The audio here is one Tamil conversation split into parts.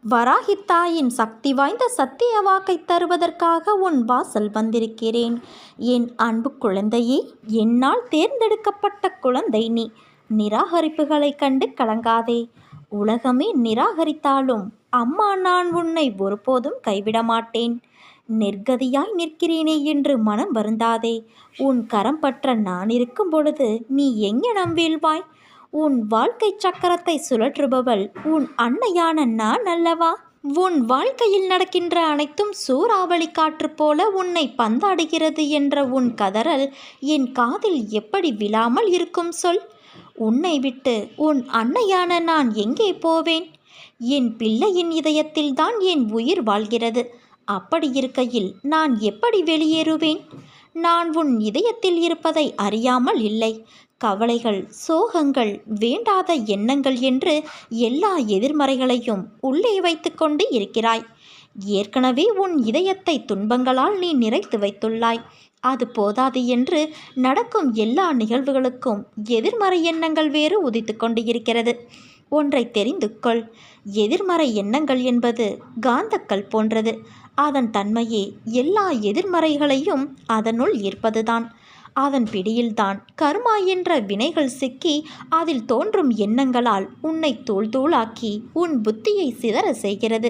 வராகித்தாயின் சக்தி வாய்ந்த சத்திய வாக்கை தருவதற்காக உன் வாசல் வந்திருக்கிறேன். என் அன்பு குழந்தையே, என்னால் தேர்ந்தெடுக்கப்பட்ட குழந்தை நீ. நிராகரிப்புகளை கண்டு கலங்காதே. உலகமே நிராகரித்தாலும் அம்மா நான் உன்னை ஒருபோதும் கைவிட மாட்டேன். நிர்கதியாய் நிற்கிறேனே என்று மனம் வருந்தாதே. உன் கரம் பற்ற நான் இருக்கும் பொழுது நீ எங்கனம் வீழ்வாய்? உன் வாழ்க்கை சக்கரத்தை சுழற்றுபவள் உன் அன்னையான நான் அல்லவா? உன் வாழ்க்கையில் நடக்கின்ற அனைத்தும் சூறாவளி காற்று போல உன்னை பந்தாடுகிறது என்ற உன் கதறல் என் காதில் எப்படி விழாமல் இருக்கும் சொல்? உன்னை விட்டு உன் அன்னையான நான் எங்கே போவேன்? என் பிள்ளையின் இதயத்தில்தான் என் உயிர் வாழ்கிறது. அப்படி இருக்கையில் நான் எப்படி வெளியேறுவேன்? நான் உன் இதயத்தில் இருப்பதை அறியாமல் இல்லை. கவலைகள், சோகங்கள், வேண்டாத எண்ணங்கள் என்று எல்லா எதிர்மறைகளையும் உள்ளே வைத்து கொண்டு இருக்கிறாய். ஏற்கனவே உன் இதயத்தை துன்பங்களால் நீ நிறைத்து வைத்துள்ளாய். அது போதாது என்று நடக்கும் எல்லா நிகழ்வுகளுக்கும் எதிர்மறை எண்ணங்கள் வேறு உதித்து கொண்டு இருக்கிறது. ஒன்றை தெரிந்து கொள். எதிர்மறை எண்ணங்கள் என்பது காந்தக்கல் போன்றது. அதன் தன்மையே எல்லா எதிர்மறைகளையும் அதனுள் ஈர்ப்பதுதான். அதன் பிடியில்தான் கர்மா என்ற வினைகள் சிக்கி அதில் தோன்றும் எண்ணங்களால் உன்னை தூள் தூளாக்கி உன் புத்தியை சிதற செய்கிறது.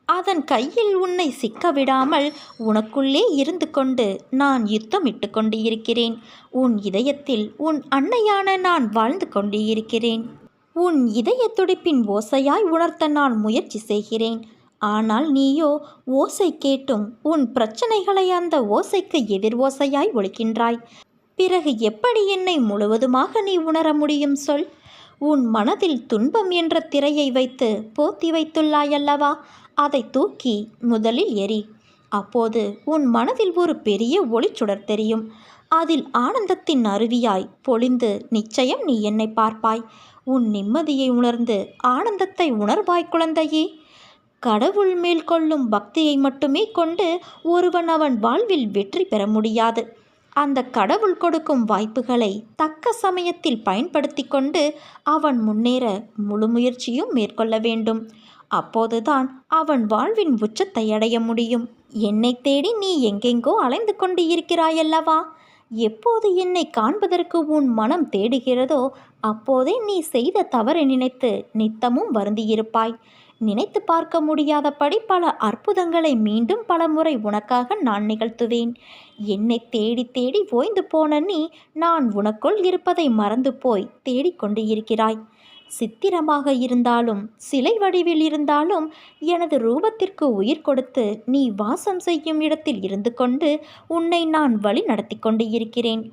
அதன் கையில் உன்னை சிக்க விடாமல் உனக்குள்ளே இருந்து கொண்டு நான் யுத்தமிட்டு கொண்டு இருக்கிறேன். உன் இதயத்தில் உன் அன்னையான நான் வாழ்ந்து கொண்டு இருக்கிறேன். உன் இதய துடிப்பின் ஓசையாய் உணர்த்த நான் முயற்சி செய்கிறேன். ஆனால் நீயோ ஓசை கேட்டும் உன் பிரச்சனைகளை அந்த ஓசைக்கு எதிர் ஓசையாய் ஒலிக்கின்றாய். பிறகு எப்படி என்னை முழுவதுமாக நீ உணர முடியும் சொல்? உன் மனதில் துன்பம் என்ற திரையை வைத்து போத்தி வைத்துள்ளாயல்லவா? அதை தூக்கி முதலில் எரி. அப்போது உன் மனதில் ஒரு பெரிய ஒளிச்சுடர் தெரியும். அதில் ஆனந்தத்தின் அருவியாய் பொழிந்து நிச்சயம் நீ என்னை பார்ப்பாய். உன் நிம்மதியை உணர்ந்து ஆனந்தத்தை உணர்வாய் குழந்தையே. கடவுள் மேல் கொள்ளும் பக்தியை மட்டுமே கொண்டு ஒருவன் அவன் வாழ்வில் வெற்றி பெற முடியாது. அந்த கடவுள் கொடுக்கும் வாய்ப்புகளை தக்க சமயத்தில் பயன்படுத்தி கொண்டு அவன் முன்னேற முழு முயற்சியும் மேற்கொள்ள வேண்டும். அப்போதுதான் அவன் வாழ்வின் உச்சத்தை அடைய முடியும். என்னை தேடி நீ எங்கெங்கோ அலைந்து கொண்டு இருக்கிறாயல்லவா? எப்போது என்னை காண்பதற்கு உன் மனம் தேடுகிறதோ அப்போதே நீ செய்த தவறை நினைத்து நித்தமும் வருந்தியிருப்பாய். நினைத்து பார்க்க முடியாதபடி பல அற்புதங்களை மீண்டும் பல முறை உனக்காக நான் நிகழ்த்துவேன். என்னை தேடி தேடி ஓய்ந்து போன நீ நான் உனக்குள் இருப்பதை மறந்து போய் தேடிக்கொண்டு இருக்கிறாய். சித்திரமாக இருந்தாலும் சிலை வடிவில் இருந்தாலும் எனது ரூபத்திற்கு உயிர் கொடுத்து நீ வாசம் செய்யும் இடத்தில் இருந்து கொண்டு உன்னை நான் வழி நடத்தி கொண்டு இருக்கிறேன்.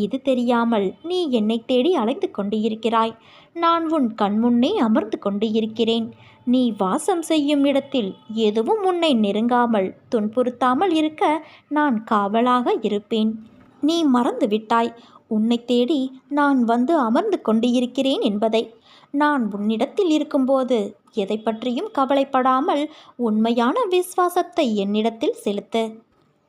இது தெரியாமல் நீ என்னை தேடி அலைந்து கொண்டு இருக்கிறாய். நான் உன் கண்முன்னே அமர்ந்து கொண்டு இருக்கிறேன். நீ வாசம் செய்யும் இடத்தில் எதுவும் உன்னை நெருங்காமல் துன்புறுத்தாமல் இருக்க நான் காவலாக இருப்பேன். நீ மறந்து விட்டாய் உன்னை தேடி நான் வந்து அமர்ந்து கொண்டு இருக்கிறேன் என்பதை. நான் உன்னிடத்தில் இருக்கும்போது எதை பற்றியும் கவலைப்படாமல் உண்மையான விசுவாசத்தை என்னிடத்தில் செலுத்து.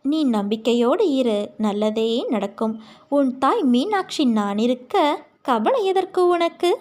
நீ நம்பிக்கையோடு இரு, நல்லதே நடக்கும். உன் தாய் மீனாட்சி நான் இருக்க கவலை எதற்கு உனக்கு?